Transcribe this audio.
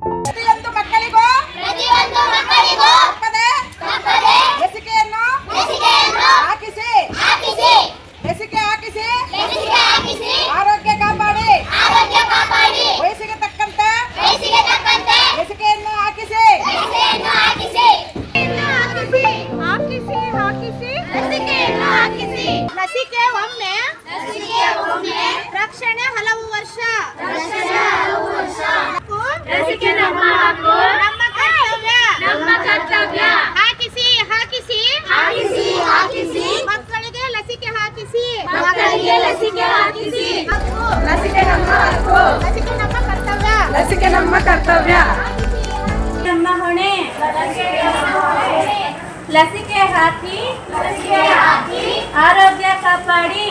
ಪ್ರತಿಯೊಂದು ಮಕ್ಕಳಿಗೂ ತಪ್ಪದೆ ಲಸಿಕೆಯನ್ನು ಹಾಕಿಸಿ ಲಸಿಕೆ ಹಾಕಿಸಿ ಆರೋಗ್ಯ ಕಾಪಾಡಿ ವಯಸ್ಸಿಗೆ ತಕ್ಕಂತೆ ಲಸಿಕೆಯನ್ನು ಹಾಕಿಸಿ ಲಸಿಕೆ ಒಮ್ಮೆ ರಕ್ಷಣೆ ಹಲವು ವರ್ಷ. ಲಸಿಕೆ ನಮ್ಮ ಹಕ್ಕು, ನಮ್ಮ ಕರ್ತವ್ಯ. ಹಾಕಿಸಿ ಮಕ್ಕಳಿಗೆ ಲಸಿಕೆ ಹಾಕಿಸಿ. ಲಸಿಕೆ ನಮ್ಮ ಹಕ್ಕು, ಲಸಿಕೆ ನಮ್ಮ ಕರ್ತವ್ಯ. ನಮ್ಮ ಹೊಣೆ. ಲಸಿಕೆ ಹಾಕಿ ಆರೋಗ್ಯ ಕಾಪಾಡಿ.